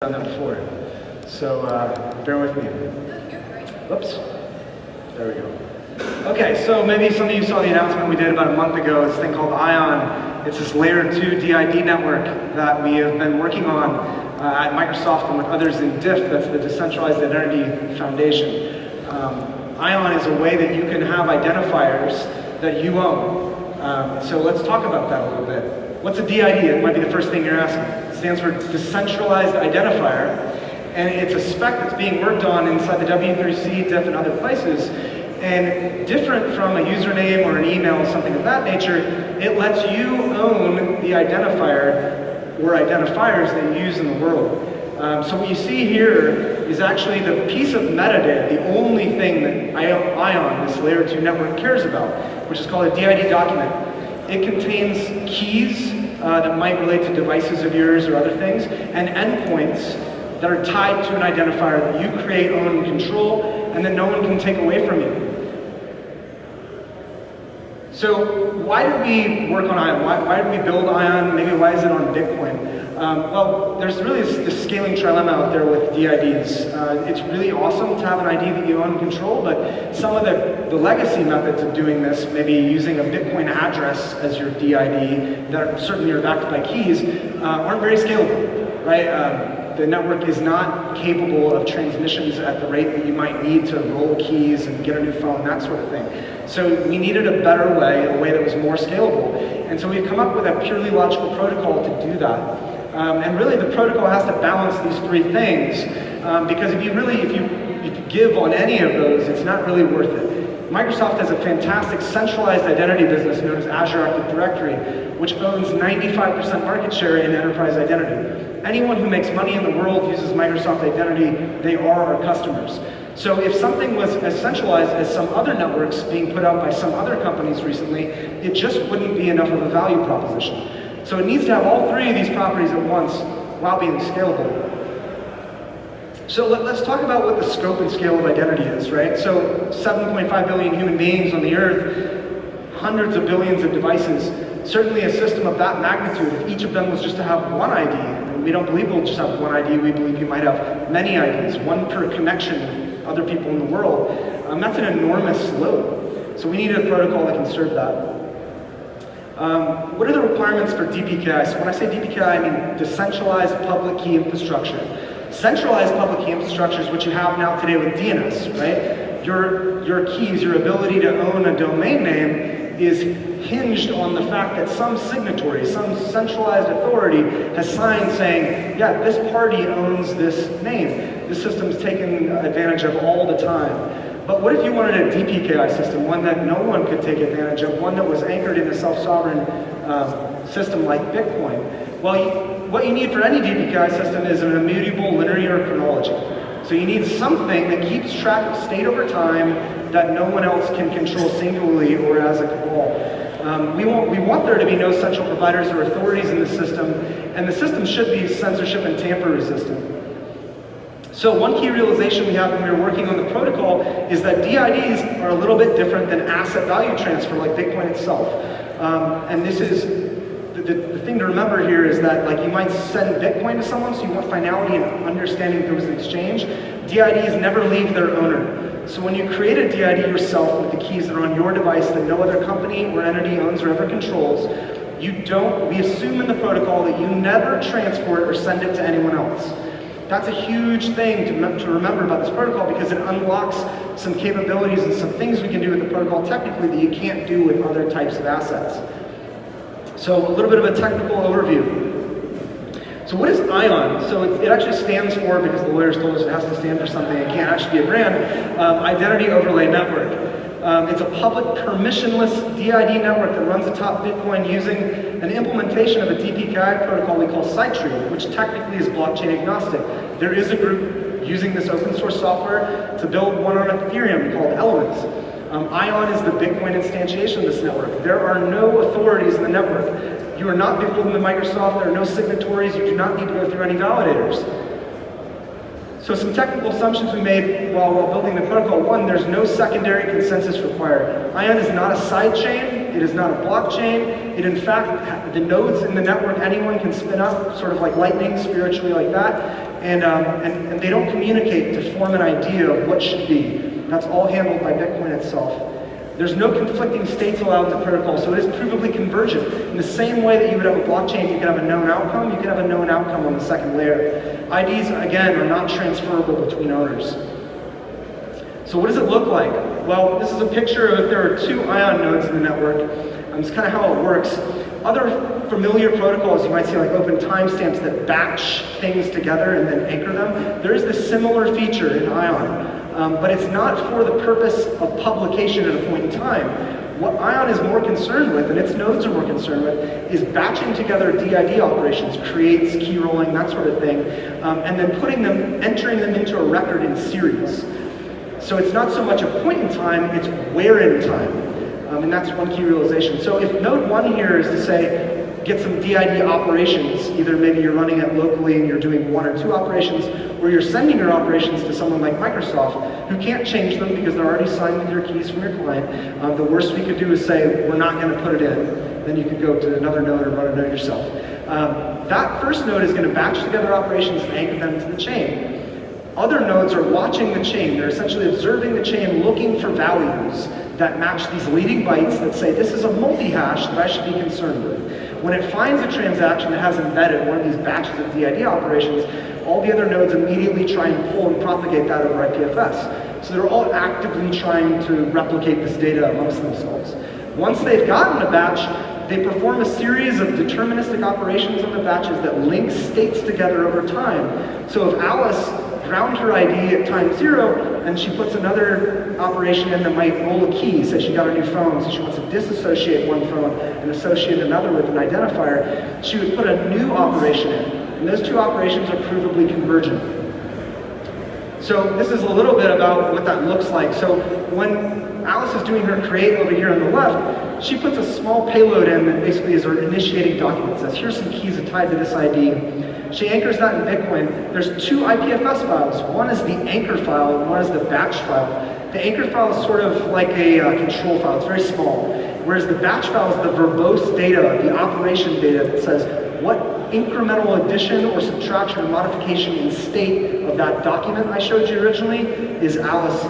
done that before. So bear with me. Whoops. There we go. Okay, so maybe some of you saw the announcement we did about a month ago. This thing called ION. It's this layer 2 DID network that we have been working on at Microsoft and with others in DIF. That's the Decentralized Identity Foundation. ION is a way that you can have identifiers that you own. So let's talk about that a little bit. What's a DID? It might be the first thing you're asking. It stands for Decentralized Identifier, and it's a spec that's being worked on inside the W3C, DIF, and other places. And different from a username or an email or something of that nature, it lets you own the identifier or identifiers that you use in the world. So what you see here is actually the piece of metadata, the only thing that ION, this layer 2 network, cares about, which is called a DID document. It contains keys that might relate to devices of yours or other things, and endpoints that are tied to an identifier that you create, own, and control, and that no one can take away from you. So why did we work on ION? Why did we build ION? Maybe why is it on Bitcoin? Well, there's really this scaling trilemma out there with DIDs. It's really awesome to have an ID that you own and control, but some of the legacy methods of doing this, maybe using a Bitcoin address as your DID, that certainly are backed by keys, aren't very scalable, right? The network is not capable of transmissions at the rate that you might need to roll keys and get a new phone, that sort of thing. So we needed a better way, a way that was more scalable. And so we've come up with a purely logical protocol to do that. And really the protocol has to balance these three things, because if you give on any of those, it's not really worth it. Microsoft has a fantastic centralized identity business known as Azure Active Directory, which owns 95% market share in enterprise identity. Anyone who makes money in the world uses Microsoft Identity, they are our customers. So if something was as centralized as some other networks being put out by some other companies recently, it just wouldn't be enough of a value proposition. So it needs to have all three of these properties at once while being scalable. So let's talk about what the scope and scale of identity is, right? So 7.5 billion human beings on the earth, hundreds of billions of devices. Certainly a system of that magnitude, if each of them was just to have one ID, and we don't believe we'll just have one ID, we believe you might have many IDs, one per connection with other people in the world. That's an enormous load. So we need a protocol that can serve that. What are the requirements for DPKI? So when I say DPKI, I mean decentralized public key infrastructure. Centralized public key infrastructure is what you have now today with DNS, right? Your keys, your ability to own a domain name is hinged on the fact that some signatory, some centralized authority has signed saying, yeah, this party owns this name. This system's taken advantage of all the time. But what if you wanted a DPKI system, one that no one could take advantage of, one that was anchored in a self-sovereign system like Bitcoin? Well, what you need for any DPKI system is an immutable linear chronology. So you need something that keeps track of state over time that no one else can control singularly or as a cabal. We want there to be no central providers or authorities in the system, and the system should be censorship and tamper resistant. So one key realization we had when we were working on the protocol is that DIDs are a little bit different than asset value transfer like Bitcoin itself. And this is, the thing to remember here is that like you might send Bitcoin to someone, so you want finality and understanding there was an exchange. DIDs never leave their owner. So when you create a DID yourself with the keys that are on your device that no other company or entity owns or ever controls, we assume in the protocol that you never transport or send it to anyone else. That's a huge thing to remember about this protocol because it unlocks some capabilities and some things we can do with the protocol technically that you can't do with other types of assets. So a little bit of a technical overview. So what is ION? So it actually stands for, because the lawyers told us it has to stand for something, it can't actually be a brand, Identity Overlay Network. It's a public permissionless DID network that runs atop Bitcoin using an implementation of a DPKI protocol we call Sidetree, which technically is blockchain agnostic. There is a group using this open source software to build one on Ethereum called Elements. ION is the Bitcoin instantiation of this network. There are no authorities in the network. You are not beholden to Microsoft, there are no signatories, you do not need to go through any validators. So some technical assumptions we made while building the protocol. One, there's no secondary consensus required. ION is not a side chain, it is not a blockchain. It in fact, the nodes in the network anyone can spin up, sort of like lightning, spiritually like that. and they don't communicate to form an idea of what should be. That's all handled by Bitcoin itself. There's no conflicting states allowed in the protocol, so it is provably convergent. In the same way that you would have a blockchain, you could have a known outcome, you could have a known outcome on the second layer. IDs, again, are not transferable between owners. So what does it look like? Well, this is a picture of if there are 2 ion nodes in the network. It's kind of how it works. Other familiar protocols, you might see like open timestamps that batch things together and then anchor them. There is this similar feature in ion, but it's not for the purpose of publication at a point in time. What ion is more concerned with, and its nodes are more concerned with, is batching together DID operations, creates, key rolling, that sort of thing, and then entering them into a record in series. So it's not so much a point in time, it's where in time. And that's one key realization. So if node 1 here is to say, get some DID operations, either maybe you're running it locally and you're doing 1 or 2 operations, or you're sending your operations to someone like Microsoft, who can't change them because they're already signed with your keys from your client. The worst we could do is say, we're not going to put it in. Then you could go to another node or run a node yourself. That first node is going to batch together operations and anchor them to the chain. Other nodes are watching the chain. They're essentially observing the chain, looking for values that match these leading bytes that say, this is a multi-hash that I should be concerned with. When it finds a transaction that has embedded one of these batches of DID operations, all the other nodes immediately try and pull and propagate that over IPFS. So they're all actively trying to replicate this data amongst themselves. Once they've gotten a batch, they perform a series of deterministic operations on the batches that link states together over time. So if Alice ground her ID at time 0, and she puts another operation in that might roll a key, say she got a new phone, so she wants to disassociate one phone and associate another with an identifier, she would put a new operation in, and those 2 operations are provably convergent. So this is a little bit about what that looks like. So when Alice is doing her create over here on the left, she puts a small payload in that basically is her initiating document. Says, here's some keys tied to this ID. She anchors that in Bitcoin. There's 2 IPFS files. One is the anchor file and one is the batch file. The anchor file is sort of like a control file. It's very small. Whereas the batch file is the verbose data, the operation data that says what incremental addition or subtraction or modification in state of that document I showed you originally is Alice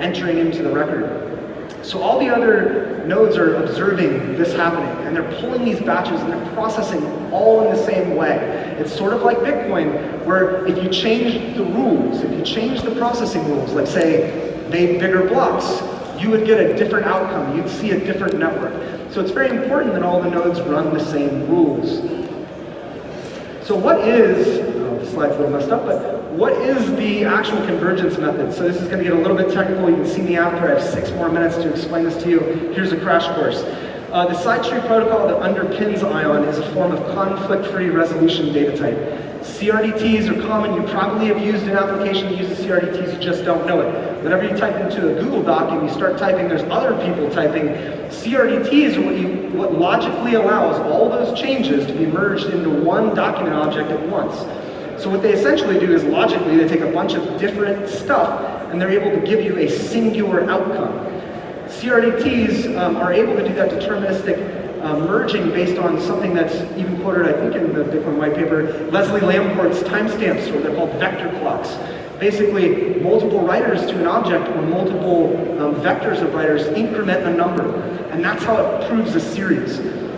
entering into the record. So all the other nodes are observing this happening, and they're pulling these batches and they're processing all in the same way. It's sort of like Bitcoin, where if you change the rules, if you change the processing rules, like say, made bigger blocks, you would get a different outcome. You'd see a different network. So it's very important that all the nodes run the same rules. So what is, the slide's a little messed up, but what is the actual convergence method? So this is going to get a little bit technical. You can see me after. I have 6 more minutes to explain this to you. Here's a crash course. The sidetree protocol that underpins ION is a form of conflict-free resolution data type. CRDTs are common. You probably have used an application that uses CRDTs, you just don't know it. Whenever you type into a Google Doc and you start typing, there's other people typing. CRDTs are what logically allows all those changes to be merged into one document object at once. So what they essentially do is logically they take a bunch of different stuff and they're able to give you a singular outcome. CRDTs are able to do that deterministic merging based on something that's even quoted, I think, in the Bitcoin white paper, Leslie Lamport's timestamps, or they're called vector clocks. Basically, multiple writers to an object or multiple vectors of writers increment a number, and that's how it proves a series.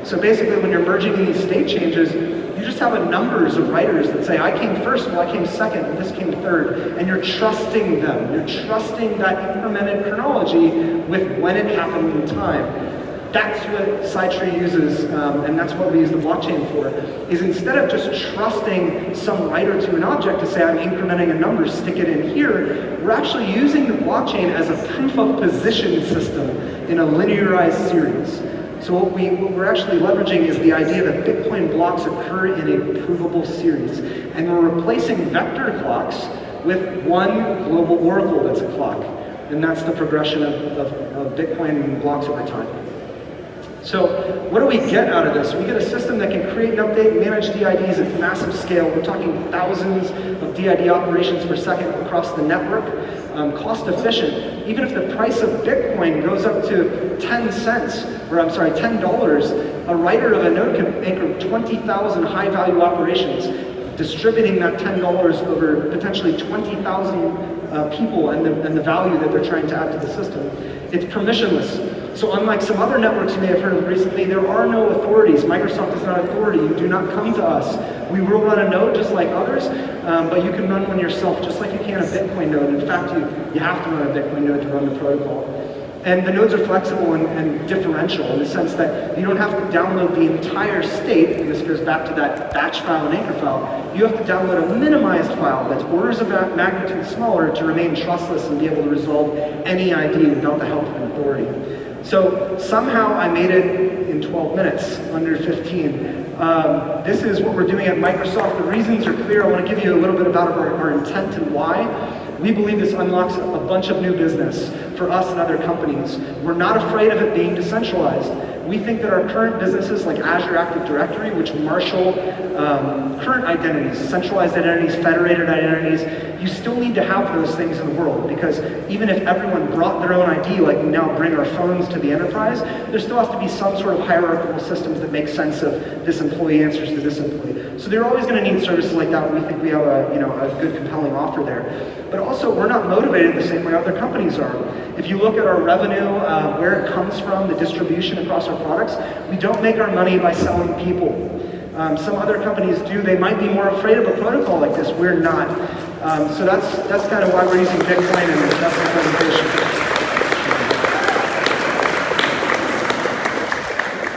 So basically, when you're merging in these state changes, you just have a numbers of writers that say, I came first, well, I came second, and this came third, and you're trusting them. You're trusting that incremented chronology with when it happened in time. That's what Sidetree uses, and that's what we use the blockchain for, is instead of just trusting some writer to an object to say, I'm incrementing a number, stick it in here, we're actually using the blockchain as a proof of position system in a linearized series. So what we're actually leveraging is the idea that Bitcoin blocks occur in a provable series. And we're replacing vector clocks with one global oracle that's a clock. And that's the progression of Bitcoin blocks over time. So what do we get out of this? We get a system that can create and update and manage DIDs at massive scale. We're talking thousands of DID operations per second across the network. Cost efficient. Even if the price of Bitcoin goes up to 10 cents, or I'm sorry, $10, a writer of a node can anchor 20,000 high-value operations distributing that $10 over potentially 20,000 people and the value that they're trying to add to the system. It's permissionless. So unlike some other networks you may have heard of recently, there are no authorities. Microsoft is not authority. You do not come to us. We will run a node just like others, but you can run one yourself just like you can a Bitcoin node. In fact, you have to run a Bitcoin node to run the protocol. And the nodes are flexible and differential in the sense that you don't have to download the entire state, and this goes back to that batch file and anchor file. You have to download a minimized file that's orders of magnitude smaller to remain trustless and be able to resolve any ID without the help of an authority. So somehow I made it in 12 minutes, under 15. This is what we're doing at Microsoft. The reasons are clear. I want to give you a little bit about our intent and why. We believe this unlocks a bunch of new business for us and other companies. We're not afraid of it being decentralized. We think that our current businesses like Azure Active Directory, which marshal current identities, centralized identities, federated identities, you still need to have those things in the world, because even if everyone brought their own ID, like we now bring our phones to the enterprise, there still has to be some sort of hierarchical systems that make sense of this employee answers to this employee. So they're always going to need services like that. We think we have a good, compelling offer there. But also, we're not motivated the same way other companies are. If you look at our revenue, where it comes from, the distribution across our products, we don't make our money by selling people. Some other companies do. They might be more afraid of a protocol like this. We're not. So that's kind of why we're using Bitcoin, and that's the presentation.